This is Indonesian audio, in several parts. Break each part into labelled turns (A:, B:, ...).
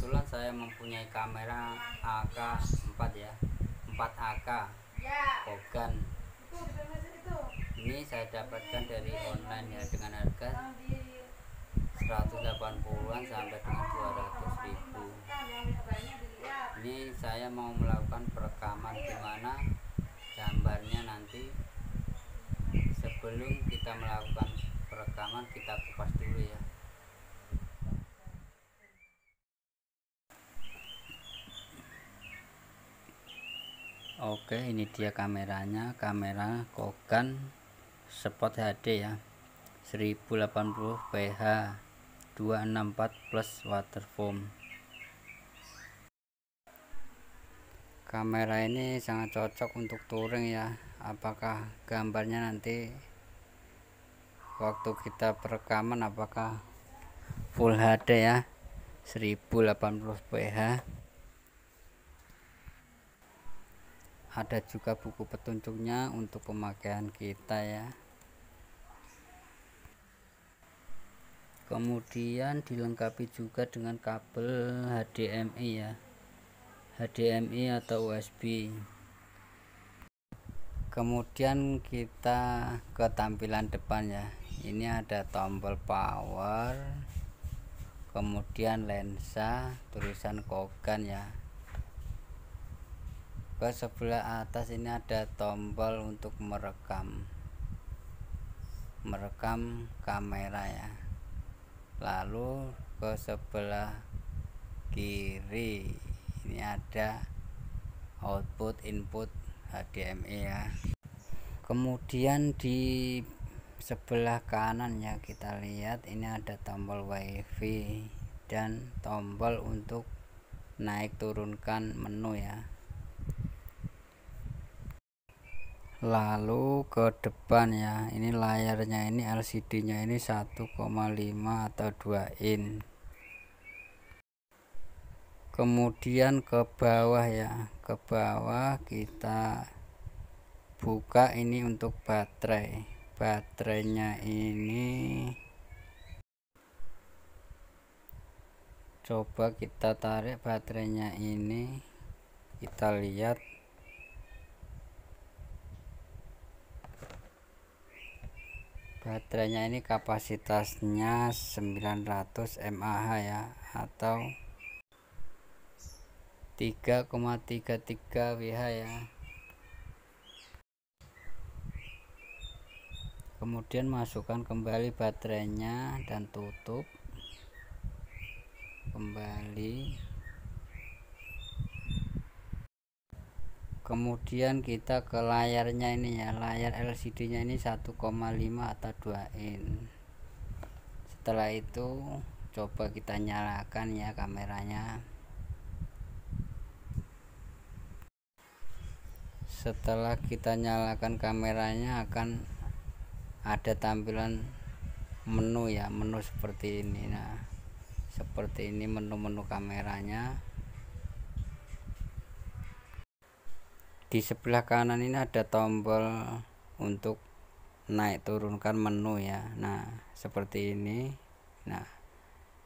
A: kebetulan saya mempunyai kamera AK4 ya, 4AK Kogan. Ini saya dapatkan dari online ya, dengan harga 180-an sampai dengan 200.000. Ini saya mau melakukan perekaman dimana gambarnya nanti sebelum kita melakukan perekaman kita kupas dulu ya. Oke, ini dia kameranya, kamera Kogan Spot HD ya, 1080 PH 264 plus waterfoam. Kamera ini sangat cocok untuk touring ya. Apakah gambarnya nanti waktu kita perekaman apakah full HD ya, 1080 PH. Ada juga buku petunjuknya untuk pemakaian kita ya. Kemudian dilengkapi juga dengan kabel HDMI ya, HDMI atau USB. Kemudian kita ke tampilan depan ya. Ini ada tombol power, kemudian lensa, tulisan Kogan ya. Ke sebelah atas ini ada tombol untuk merekam kamera ya. Lalu ke sebelah kiri ini ada output input HDMI ya. Kemudian di sebelah kanan ya, kita lihat ini ada tombol WiFi dan tombol untuk naik turunkan menu ya. Lalu ke depan ya, ini layarnya ini LCD nya ini 1,5 atau 2 in. Kemudian ke bawah ya, ke bawah kita buka ini untuk baterainya ini coba kita tarik baterainya ini, kita lihat baterainya ini kapasitasnya 900 mAh ya, atau 3,33 Wh ya. Kemudian masukkan kembali baterainya dan tutup kembali. Kemudian kita ke layarnya ini ya, layar LCD nya ini 1,5 atau 2 in. Setelah itu coba kita nyalakan ya kameranya. Setelah kita nyalakan kameranya akan ada tampilan menu ya, menu seperti ini. Nah, seperti ini menu-menu kameranya. Di sebelah kanan ini ada tombol untuk naik turunkan menu ya. Nah, seperti ini. Nah,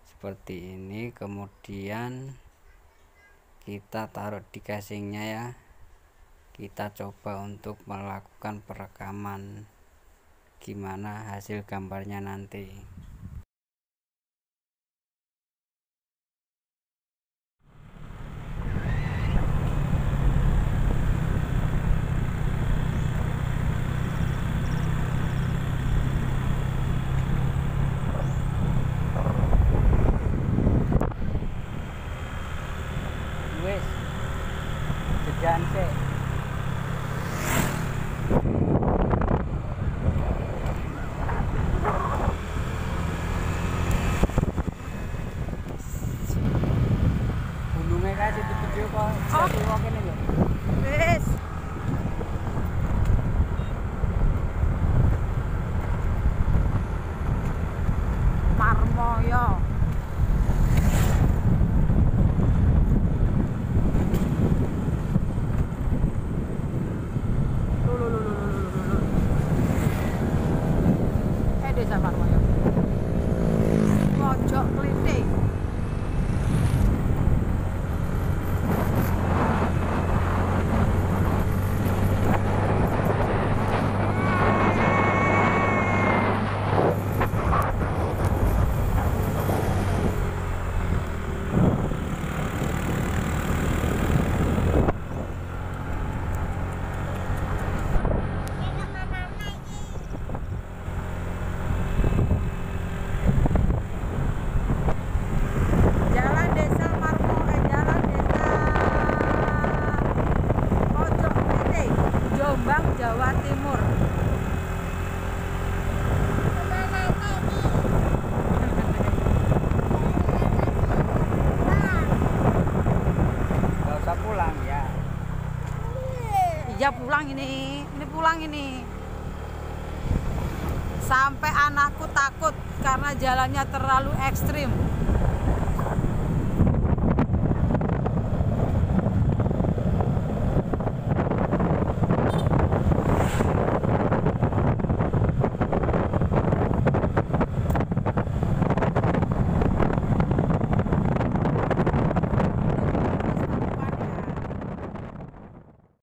A: seperti ini. Kemudian kita taruh di casingnya ya. Kita coba untuk melakukan perekaman gimana hasil gambarnya nanti. Wes, jajan sih.
B: Ya pulang ini pulang ini. Sampai anakku takut karena jalannya terlalu ekstrim.